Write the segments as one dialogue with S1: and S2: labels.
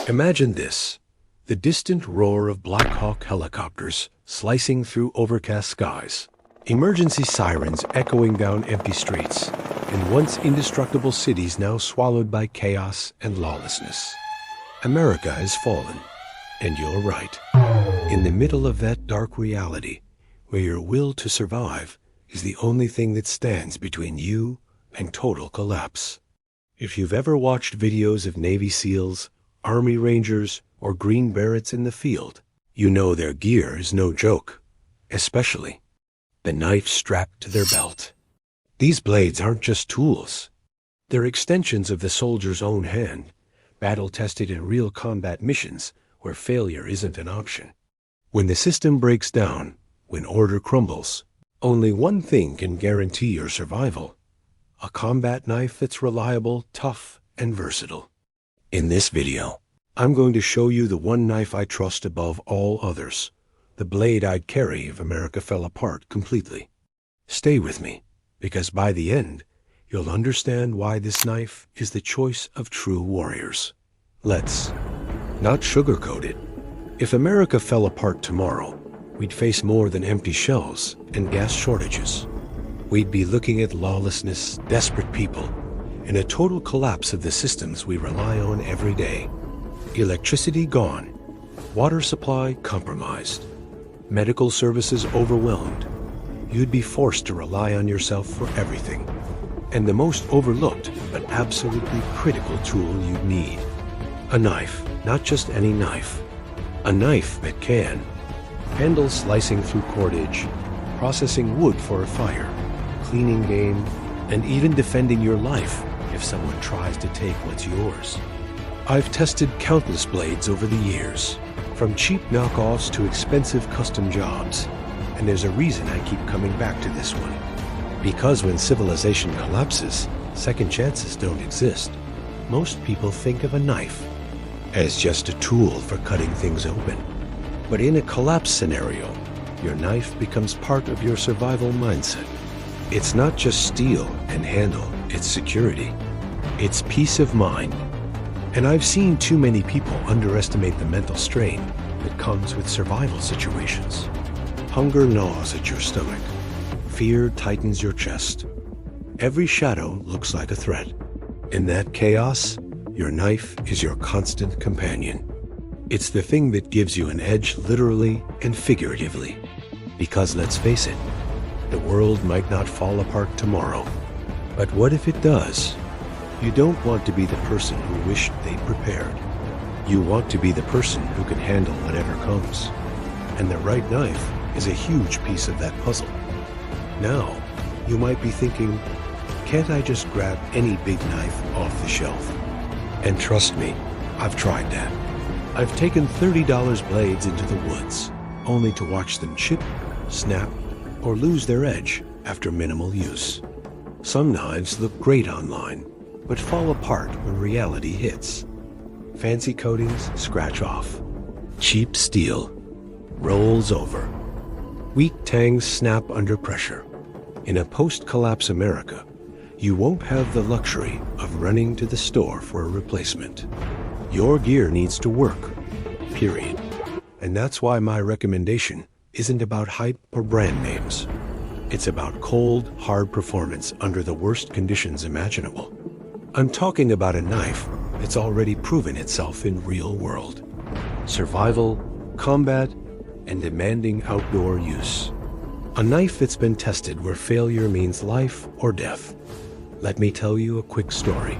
S1: Imagine this, the distant roar of Black Hawk helicopters slicing through overcast skies, emergency sirens echoing down empty streets, and once indestructible cities now swallowed by chaos and lawlessness. America has fallen, and you're right. In the middle of that dark reality, where your will to survive is the only thing that stands between you and total collapse. If you've ever watched videos of Navy SEALs, Army Rangers, or Green Berets in the field, you know their gear is no joke, especially the knife strapped to their belt. These blades aren't just tools. They're extensions of the soldier's own hand, battle-tested in real combat missions where failure isn't an option. When the system breaks down, when order crumbles, only one thing can guarantee your survival: a combat knife that's reliable, tough, and versatile. In this video, I'm going to show you the one knife I trust above all others, the blade I'd carry if America fell apart completely. Stay with me, because by the end, you'll understand why this knife is the choice of true warriors. Let's not sugarcoat it. If America fell apart tomorrow, we'd face more than empty shells and gas shortages. We'd be looking at lawlessness, desperate people, and a total collapse of the systems we rely on every day. Electricity gone, water supply compromised, medical services overwhelmed. You'd be forced to rely on yourself for everything. And the most overlooked but absolutely critical tool you'd need: a knife, not just any knife. A knife that can handle slicing through cordage, processing wood for a fire, cleaning game, and even defending your life if someone tries to take what's yours. I've tested countless blades over the years, from cheap knockoffs to expensive custom jobs, and there's a reason I keep coming back to this one. Because when civilization collapses, second chances don't exist. Most people think of a knife as just a tool for cutting things open. But in a collapse scenario, your knife becomes part of your survival mindset. It's not just steel and handle, it's security. It's peace of mind. And I've seen too many people underestimate the mental strain that comes with survival situations. Hunger gnaws at your stomach. Fear tightens your chest. Every shadow looks like a threat. In that chaos, your knife is your constant companion. It's the thing that gives you an edge literally and figuratively. Because let's face it, the world might not fall apart tomorrow. But what if it does? You don't want to be the person who wished they'd prepared. You want to be the person who can handle whatever comes. And the right knife is a huge piece of that puzzle. Now, you might be thinking, can't I just grab any big knife off the shelf? And trust me, I've tried that. I've taken $30 blades into the woods, only to watch them chip, snap, or lose their edge after minimal use. Some knives look great online, but fall apart when reality hits. Fancy coatings scratch off. Cheap steel rolls over. Weak tangs snap under pressure. In a post-collapse America, you won't have the luxury of running to the store for a replacement. Your gear needs to work, period. And that's why my recommendation isn't about hype or brand names. It's about cold, hard performance under the worst conditions imaginable. I'm talking about a knife that's already proven itself in real world. Survival, combat, and demanding outdoor use. A knife that's been tested where failure means life or death. Let me tell you a quick story.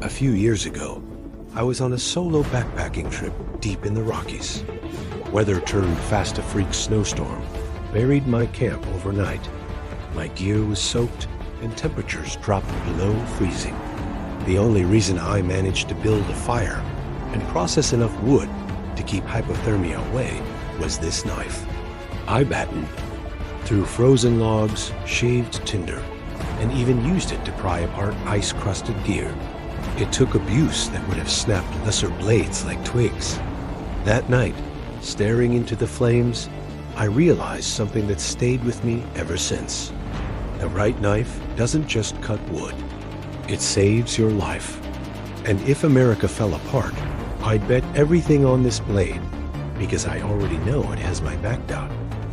S1: A few years ago, I was on a solo backpacking trip deep in the Rockies. Weather turned fast a freak snowstorm, buried my camp overnight. My gear was soaked and temperatures dropped below freezing. The only reason I managed to build a fire and process enough wood to keep hypothermia away was this knife. I battened through frozen logs, shaved tinder, and even used it to pry apart ice-crusted gear. It took abuse that would have snapped lesser blades like twigs. That night, staring into the flames, I realized something that stayed with me ever since. The right knife doesn't just cut wood. It saves your life. And if America fell apart, I'd bet everything on this blade, because I already know it has my back down.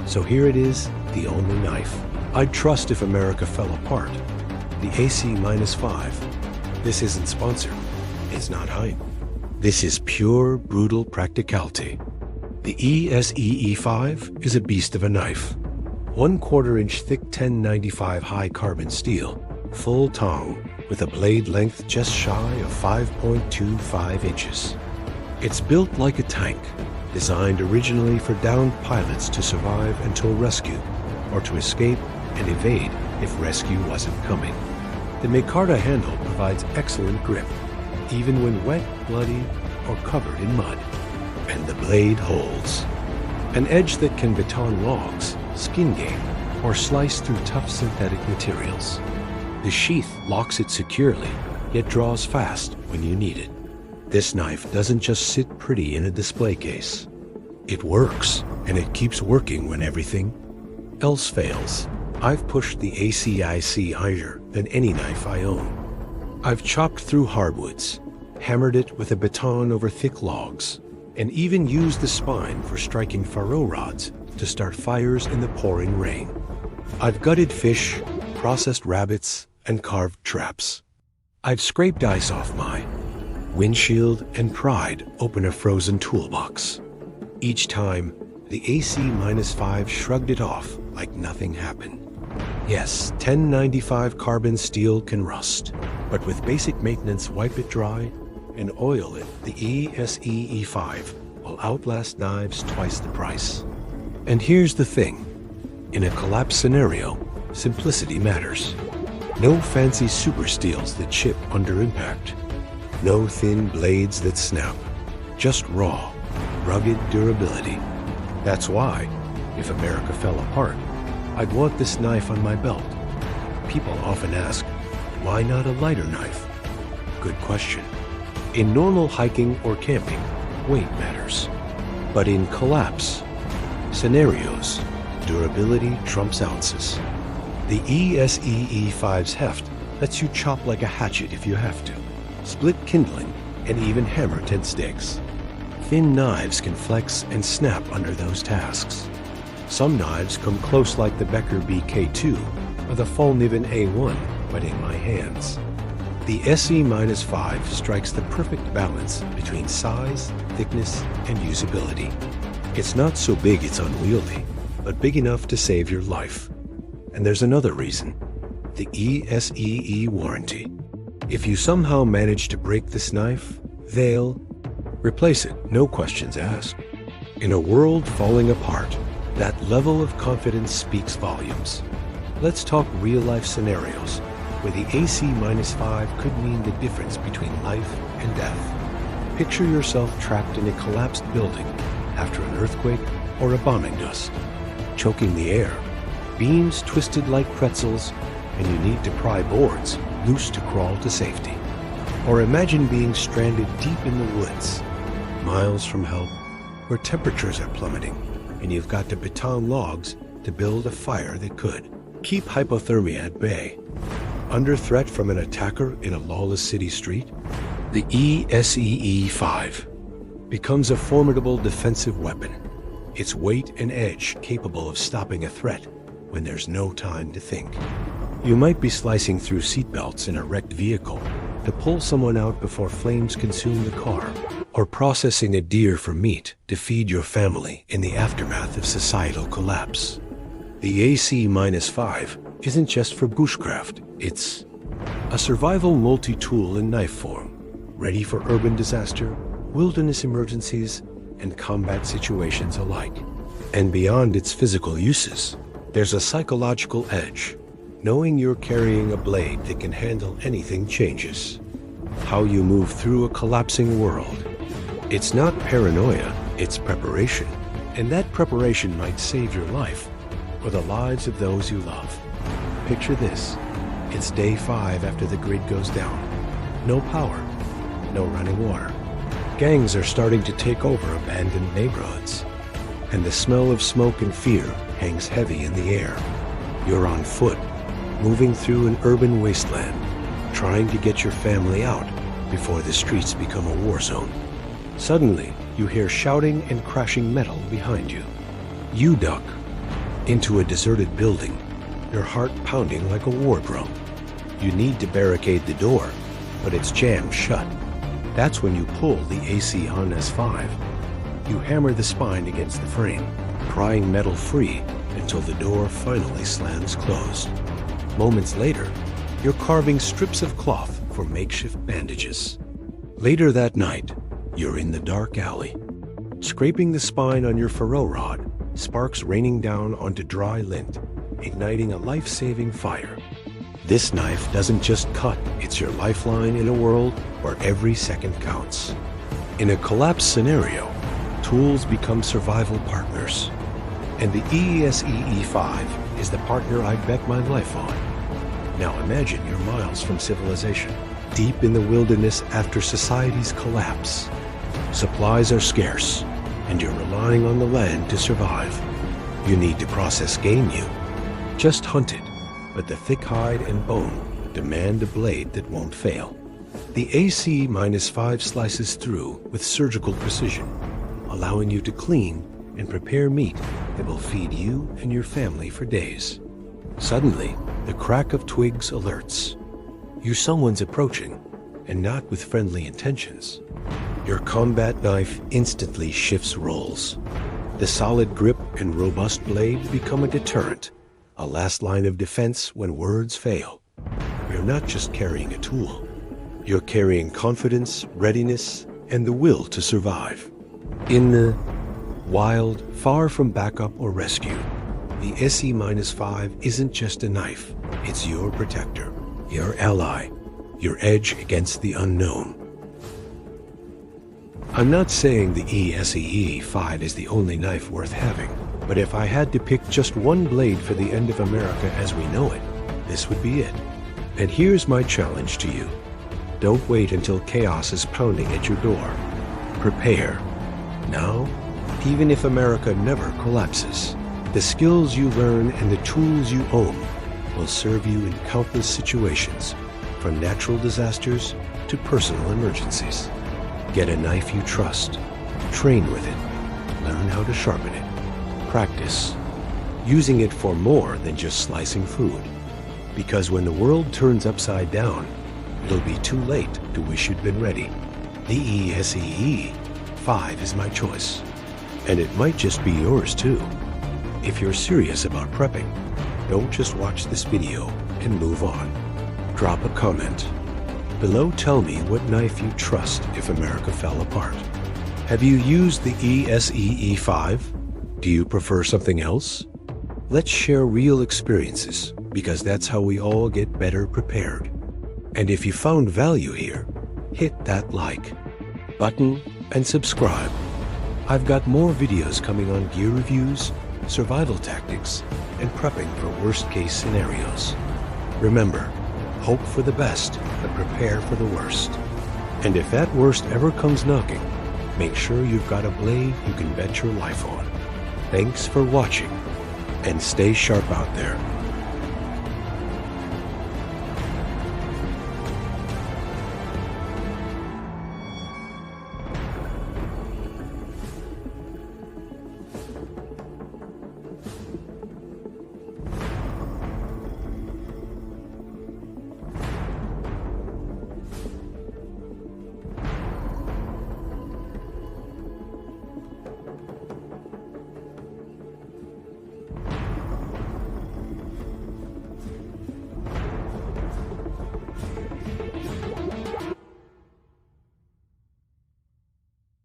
S1: So here it is, the only knife I'd trust if America fell apart. The AC-5. This isn't sponsored. It's not hype. This is pure, brutal practicality. The ESEE5 is a beast of a knife. 1/4 inch thick 1095 high carbon steel, full tong, with a blade length just shy of 5.25 inches. It's built like a tank, designed originally for downed pilots to survive until rescue, or to escape and evade if rescue wasn't coming. The micarta handle provides excellent grip, even when wet, bloody, or covered in mud. And the blade holds. An edge that can baton logs, skin game, or slice through tough synthetic materials. The sheath locks it securely, yet draws fast when you need it. This knife doesn't just sit pretty in a display case. It works, and it keeps working when everything else fails. I've pushed the ACIC higher than any knife I own. I've chopped through hardwoods, hammered it with a baton over thick logs, and even used the spine for striking faro rods to start fires in the pouring rain. I've gutted fish, processed rabbits, and carved traps. I've scraped ice off my windshield and pried open a frozen toolbox. Each time, the AC-5 shrugged it off like nothing happened. Yes, 1095 carbon steel can rust, but with basic maintenance, wipe it dry and oil it, the ESEE5 will outlast knives twice the price. And here's the thing. In a collapse scenario, simplicity matters. No fancy super steels that chip under impact. No thin blades that snap. Just raw, rugged durability. That's why, if America fell apart, I'd want this knife on my belt. People often ask, why not a lighter knife? Good question. In normal hiking or camping, weight matters. But in collapse scenarios, durability trumps ounces. The ESEE5's heft lets you chop like a hatchet if you have to, split kindling, and even hammer tent stakes. Thin knives can flex and snap under those tasks. Some knives come close like the Becker BK2 or the Follkniven A1, but in my hands. The SE-5 strikes the perfect balance between size, thickness, and usability. It's not so big it's unwieldy, but big enough to save your life. And there's another reason. The ESEE warranty. If you somehow manage to break this knife, they'll replace it, no questions asked. In a world falling apart, that level of confidence speaks volumes. Let's talk real-life scenarios where the AC-5 could mean the difference between life and death. Picture yourself trapped in a collapsed building after an earthquake or a bombing dust, choking the air, beams twisted like pretzels, and you need to pry boards loose to crawl to safety. Or imagine being stranded deep in the woods, miles from help, where temperatures are plummeting, and you've got to baton logs to build a fire that could keep hypothermia at bay. Under threat from an attacker in a lawless city street, the ESEE5 becomes a formidable defensive weapon, its weight and edge capable of stopping a threat when there's no time to think. You might be slicing through seatbelts in a wrecked vehicle to pull someone out before flames consume the car, or processing a deer for meat to feed your family in the aftermath of societal collapse. The AC-5 isn't just for bushcraft, it's a survival multi-tool in knife form, ready for urban disaster, wilderness emergencies, and combat situations alike. And beyond its physical uses, there's a psychological edge. Knowing you're carrying a blade that can handle anything changes how you move through a collapsing world. It's not paranoia, it's preparation. And that preparation might save your life or the lives of those you love. Picture this. It's day 5 after the grid goes down. No power, no running water. Gangs are starting to take over abandoned neighborhoods, and the smell of smoke and fear hangs heavy in the air. You're on foot, moving through an urban wasteland, trying to get your family out before the streets become a war zone. Suddenly, you hear shouting and crashing metal behind you. You duck into a deserted building, your heart pounding like a war drum. You need to barricade the door, but it's jammed shut. That's when you pull the AC on S5. You hammer the spine against the frame, prying metal free until the door finally slams closed. Moments later, you're carving strips of cloth for makeshift bandages. Later that night, you're in the dark alley, scraping the spine on your ferro rod, sparks raining down onto dry lint, igniting a life-saving fire. This knife doesn't just cut, it's your lifeline in a world where every second counts. In a collapse scenario, tools become survival partners. And the ESEE-5 is the partner I'd bet my life on. Now imagine you're miles from civilization, deep in the wilderness after society's collapse. Supplies are scarce, and you're relying on the land to survive. You need to process game you just hunted, but the thick hide and bone demand a blade that won't fail. The AC-5 slices through with surgical precision, allowing you to clean and prepare meat that will feed you and your family for days. Suddenly, the crack of twigs alerts you someone's approaching, and not with friendly intentions. Your combat knife instantly shifts roles. The solid grip and robust blade become a deterrent, a last line of defense when words fail. You're not just carrying a tool. You're carrying confidence, readiness, and the will to survive. In the wild, far from backup or rescue, the SE-5 isn't just a knife. It's your protector, your ally, your edge against the unknown. I'm not saying the ESEE-5 is the only knife worth having, but if I had to pick just one blade for the end of America as we know it, this would be it. And here's my challenge to you. Don't wait until chaos is pounding at your door. Prepare. Now, even if America never collapses, the skills you learn and the tools you own will serve you in countless situations, from natural disasters to personal emergencies. Get a knife you trust. Train with it. Learn how to sharpen it. Practice. Using it for more than just slicing food. Because when the world turns upside down, it'll be too late to wish you'd been ready. The ESEE-5 is my choice. And it might just be yours too. If you're serious about prepping, don't just watch this video and move on. Drop a comment. Below, tell me what knife you trust if America fell apart. Have you used the ESEE-5? Do you prefer something else? Let's share real experiences, because that's how we all get better prepared. And if you found value here, hit that like button and subscribe. I've got more videos coming on gear reviews, survival tactics, and prepping for worst-case scenarios. Remember, hope for the best, but prepare for the worst. And if that worst ever comes knocking, make sure you've got a blade you can bet your life on. Thanks for watching, and stay sharp out there.